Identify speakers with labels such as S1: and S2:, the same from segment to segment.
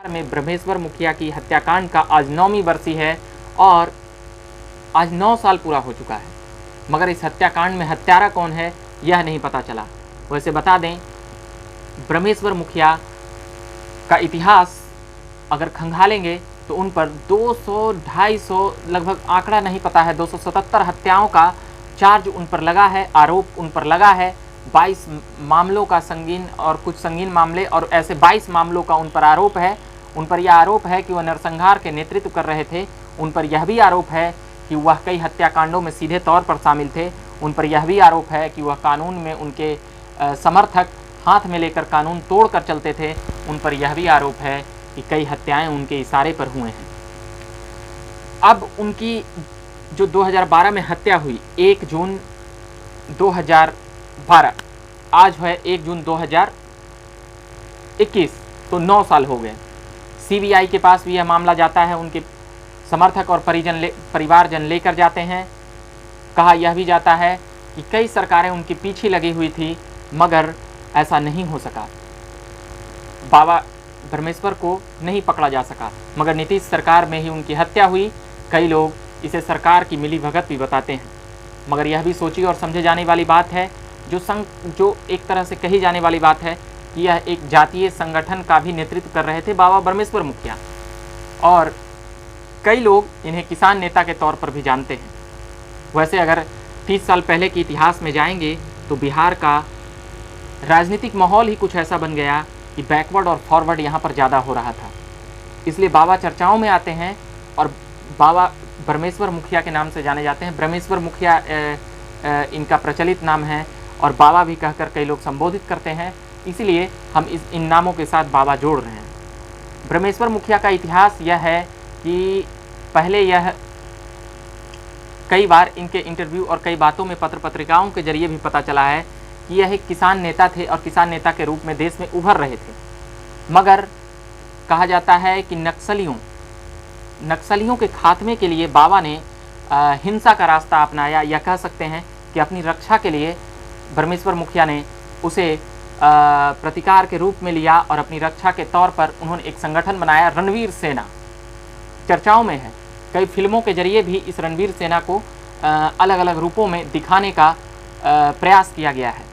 S1: में ब्रह्मेश्वर मुखिया की हत्याकांड का आज 9वीं बरसी है और आज 9 साल पूरा हो चुका है, मगर इस हत्याकांड में हत्यारा कौन है यह नहीं पता चला। वैसे बता दें, ब्रह्मेश्वर मुखिया का इतिहास अगर खंगालेंगे तो उन पर 200-250 लगभग आंकड़ा नहीं पता है, 277 हत्याओं का चार्ज उन पर लगा है, आरोप उन पर लगा है। 22 मामलों का संगीन और कुछ संगीन मामले और ऐसे 22 मामलों का उन पर आरोप है। उन पर यह आरोप है कि वह नरसंहार के नेतृत्व कर रहे थे। उन पर यह भी आरोप है कि वह कई हत्याकांडों में सीधे तौर पर शामिल थे। उन पर यह भी आरोप है कि वह कानून में उनके समर्थक हाथ में लेकर कानून तोड़ कर चलते थे। उन पर यह भी आरोप है कि कई हत्याएं उनके इशारे पर हुए हैं। अब उनकी जो 2012 में हत्या हुई 1 जून 2012, आज है 1 जून 2021, तो 9 साल हो गए। सीबीआई के पास भी यह मामला जाता है, उनके समर्थक और परिवारजन लेकर जाते हैं। कहा यह भी जाता है कि कई सरकारें उनके पीछे लगी हुई थी, मगर ऐसा नहीं हो सका। बाबा ब्रह्मेश्वर को नहीं पकड़ा जा सका, मगर नीतीश सरकार में ही उनकी हत्या हुई। कई लोग इसे सरकार की मिलीभगत भी बताते हैं, मगर यह भी सोची और समझे जाने वाली बात है, जो एक तरह से कही जाने वाली बात है कि यह एक जातीय संगठन का भी नेतृत्व कर रहे थे बाबा ब्रह्मेश्वर मुखिया, और कई लोग इन्हें किसान नेता के तौर पर भी जानते हैं। वैसे अगर 30 साल पहले के इतिहास में जाएंगे तो बिहार का राजनीतिक माहौल ही कुछ ऐसा बन गया कि बैकवर्ड और फॉरवर्ड यहाँ पर ज़्यादा हो रहा था, इसलिए बाबा चर्चाओं में आते हैं और बाबा ब्रह्मेश्वर मुखिया के नाम से जाने जाते हैं। ब्रह्मेश्वर मुखिया इनका प्रचलित नाम है और बाबा भी कहकर कई लोग संबोधित करते हैं, इसीलिए हम इन नामों के साथ बाबा जोड़ रहे हैं। ब्रह्मेश्वर मुखिया का इतिहास यह है कि पहले यह कई बार इनके इंटरव्यू और कई बातों में पत्र पत्रिकाओं के जरिए भी पता चला है कि यह एक किसान नेता थे और किसान नेता के रूप में देश में उभर रहे थे। मगर कहा जाता है कि नक्सलियों के खात्मे के लिए बाबा ने हिंसा का रास्ता अपनाया, या कह सकते हैं कि अपनी रक्षा के लिए ब्रह्मेश्वर मुखिया ने उसे प्रतिकार के रूप में लिया और अपनी रक्षा के तौर पर उन्होंने एक संगठन बनाया, रणवीर सेना। चर्चाओं में है, कई फिल्मों के जरिए भी इस रणवीर सेना को अलग अलग रूपों में दिखाने का प्रयास किया गया है।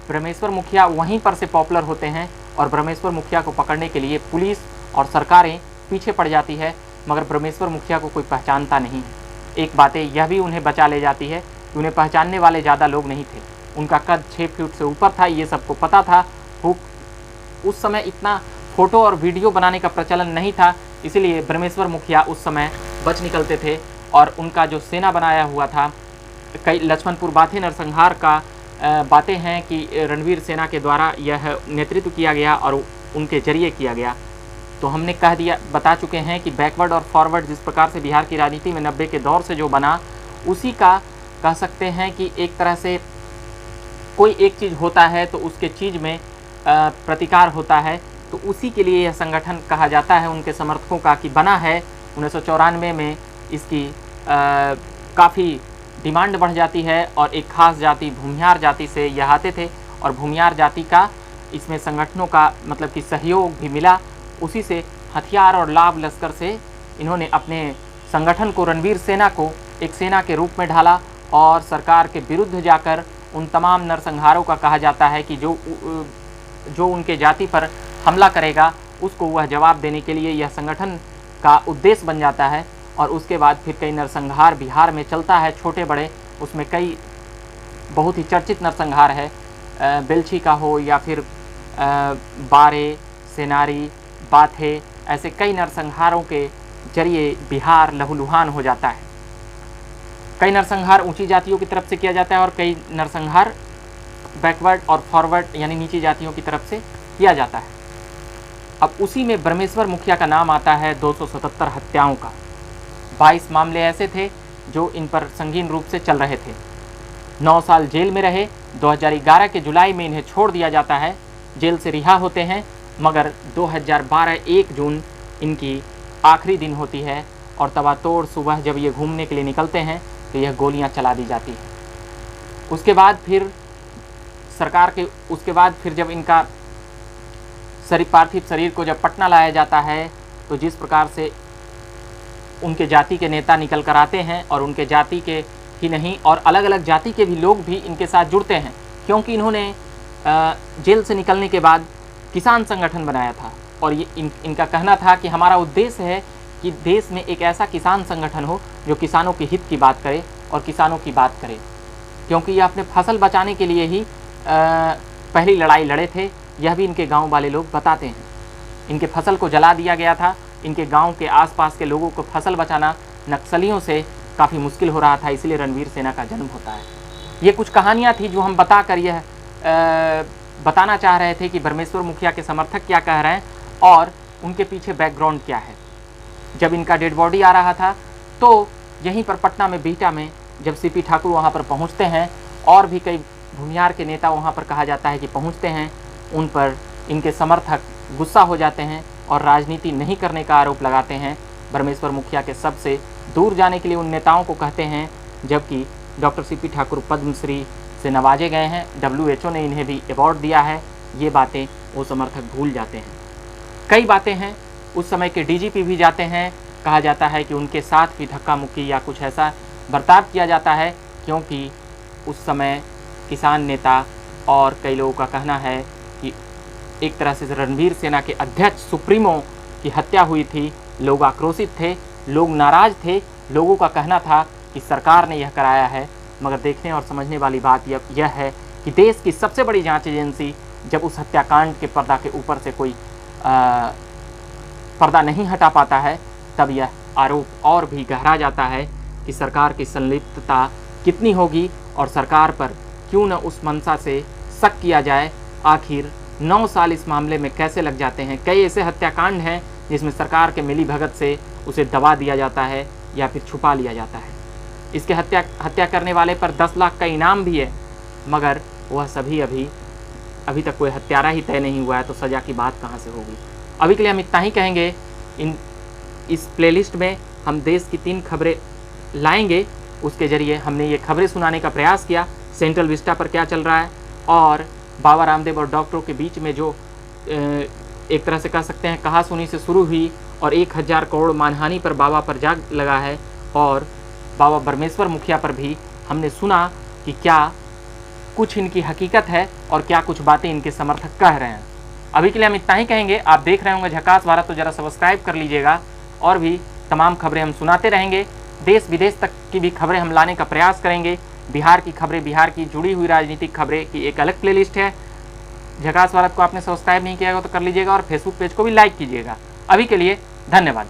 S1: ब्रह्मेश्वर मुखिया वहीं पर से पॉपुलर होते हैं और ब्रह्मेश्वर मुखिया को पकड़ने के लिए पुलिस और सरकारें पीछे पड़ जाती है, मगर ब्रह्मेश्वर मुखिया को कोई पहचानता नहीं है। एक बातें यह भी उन्हें बचा ले जाती है कि उन्हें पहचानने वाले ज़्यादा लोग नहीं थे। उनका कद 6 फीट से ऊपर था, ये सबको पता था। उस समय इतना फ़ोटो और वीडियो बनाने का प्रचलन नहीं था, इसीलिए ब्रह्मेश्वर मुखिया उस समय बच निकलते थे। और उनका जो सेना बनाया हुआ था, कई लक्ष्मणपुर बाथे नरसंहार का बातें हैं कि रणवीर सेना के द्वारा यह नेतृत्व किया गया और उनके जरिए किया गया। तो हमने बता चुके हैं कि बैकवर्ड और फॉरवर्ड जिस प्रकार से बिहार की राजनीति में 90 के दौर से जो बना, उसी का कह सकते हैं कि एक तरह से कोई एक चीज़ होता है तो उसके चीज़ में प्रतिकार होता है, तो उसी के लिए यह संगठन कहा जाता है उनके समर्थकों का कि बना है। 1994 में इसकी काफ़ी डिमांड बढ़ जाती है और एक खास जाति भूमिहार जाति से यह आते थे और भूमिहार जाति का इसमें संगठनों का मतलब कि सहयोग भी मिला। उसी से हथियार और लाभ लश्कर से इन्होंने अपने संगठन को, रणवीर सेना को, एक सेना के रूप में ढाला और सरकार के विरुद्ध जाकर उन तमाम नरसंहारों का कहा जाता है कि जो उनके जाति पर हमला करेगा उसको वह जवाब देने के लिए यह संगठन का उद्देश्य बन जाता है। और उसके बाद फिर कई नरसंहार बिहार में चलता है, छोटे बड़े, उसमें कई बहुत ही चर्चित नरसंहार है, बेलछी का हो या फिर बारे, सेनारी, बाथे, ऐसे कई नरसंहारों के जरिए बिहार लहूलुहान हो जाता है। कई नरसंहार ऊंची जातियों की तरफ से किया जाता है और कई नरसंहार बैकवर्ड और फॉरवर्ड यानी नीची जातियों की तरफ से किया जाता है। अब उसी में ब्रह्मेश्वर मुखिया का नाम आता है 277 हत्याओं का। 22 मामले ऐसे थे जो इन पर संगीन रूप से चल रहे थे। 9 साल जेल में रहे। 2011 के जुलाई में इन्हें छोड़ दिया जाता है, जेल से रिहा होते हैं, मगर 2012 1 जून इनकी आखिरी दिन होती है और तबातोड़ सुबह जब ये घूमने के लिए निकलते हैं तो यह गोलियां चला दी जाती हैं। उसके बाद फिर जब इनका पार्थिव शरीर को जब पटना लाया जाता है तो जिस प्रकार से उनके जाति के नेता निकल कर आते हैं, और उनके जाति के ही नहीं और अलग अलग जाति के भी लोग भी इनके साथ जुड़ते हैं, क्योंकि इन्होंने जेल से निकलने के बाद किसान संगठन बनाया था। और ये इनका कहना था कि हमारा उद्देश्य है कि देश में एक ऐसा किसान संगठन हो जो किसानों के हित की बात करे और किसानों की बात करे, क्योंकि ये अपने फसल बचाने के लिए ही पहली लड़ाई लड़े थे। यह भी इनके गांव वाले लोग बताते हैं। इनके फसल को जला दिया गया था। इनके गांव के आसपास के लोगों को फसल बचाना नक्सलियों से काफ़ी मुश्किल हो रहा था, इसलिए रणवीर सेना का जन्म होता है। ये कुछ कहानियाँ थी जो हम बताकर यह बताना चाह रहे थे कि ब्रह्मेश्वर मुखिया के समर्थक क्या कह रहे हैं और उनके पीछे बैकग्राउंड क्या है। जब इनका डेड बॉडी आ रहा था तो यहीं पर पटना में बिहटा में जब सीपी ठाकुर वहाँ पर पहुँचते हैं और भी कई भूमिहार के नेता वहाँ पर कहा जाता है कि पहुँचते हैं, उन पर इनके समर्थक गुस्सा हो जाते हैं और राजनीति नहीं करने का आरोप लगाते हैं। ब्रह्मेश्वर मुखिया के सबसे दूर जाने के लिए उन नेताओं को कहते हैं, जबकि डॉक्टर सीपी ठाकुर पद्मश्री से नवाजे गए हैं, WHO ने इन्हें भी अवार्ड दिया है। ये बातें वो समर्थक भूल जाते हैं। कई बातें हैं, उस समय के DGP भी जाते हैं, कहा जाता है कि उनके साथ भी धक्का मुक्की या कुछ ऐसा बर्ताव किया जाता है, क्योंकि उस समय किसान नेता और कई लोगों का कहना है कि एक तरह से रणवीर सेना के अध्यक्ष सुप्रीमो की हत्या हुई थी। लोग आक्रोशित थे, लोग नाराज थे, लोगों का कहना था कि सरकार ने यह कराया है। मगर देखने और समझने वाली बात यह है कि देश की सबसे बड़ी जांच एजेंसी जब उस हत्याकांड के पर्दा के ऊपर से कोई पर्दा नहीं हटा पाता है, तब यह आरोप और भी गहरा जाता है कि सरकार की संलिप्तता कितनी होगी और सरकार पर क्यों न उस मंशा से शक किया जाए। आखिर 9 साल इस मामले में कैसे लग जाते हैं। कई ऐसे हत्याकांड हैं जिसमें सरकार के मिलीभगत से उसे दबा दिया जाता है या फिर छुपा लिया जाता है। इसके हत्या करने वाले पर 10 लाख का इनाम भी है, मगर वह सभी अभी तक कोई हत्यारा ही तय नहीं हुआ है, तो सज़ा की बात कहाँ से होगी। अभी के लिए हम इतना ही कहेंगे। इस प्लेलिस्ट में हम देश की 3 खबरें लाएंगे, उसके ज़रिए हमने ये खबरें सुनाने का प्रयास किया। सेंट्रल विस्टा पर क्या चल रहा है और बाबा रामदेव और डॉक्टरों के बीच में जो एक तरह से कह सकते हैं कहासुनी से शुरू हुई और 1000 करोड़ मानहानि पर बाबा पर जाग लगा है, और बाबा ब्रह्मेश्वर मुखिया पर भी हमने सुना कि क्या कुछ इनकी हकीकत है और क्या कुछ बातें इनके समर्थक कह रहे हैं। अभी के लिए हम इतना ही कहेंगे। आप देख रहे होंगे झकास भारत, तो ज़रा सब्सक्राइब कर लीजिएगा। और भी तमाम खबरें हम सुनाते रहेंगे। देश विदेश तक की भी खबरें हम लाने का प्रयास करेंगे। बिहार की खबरें, बिहार की जुड़ी हुई राजनीतिक खबरें की एक अलग प्लेलिस्ट है। झकास भारत को आपने सब्सक्राइब नहीं किया होगा तो कर लीजिएगा और फेसबुक पेज को भी लाइक कीजिएगा। अभी के लिए धन्यवाद।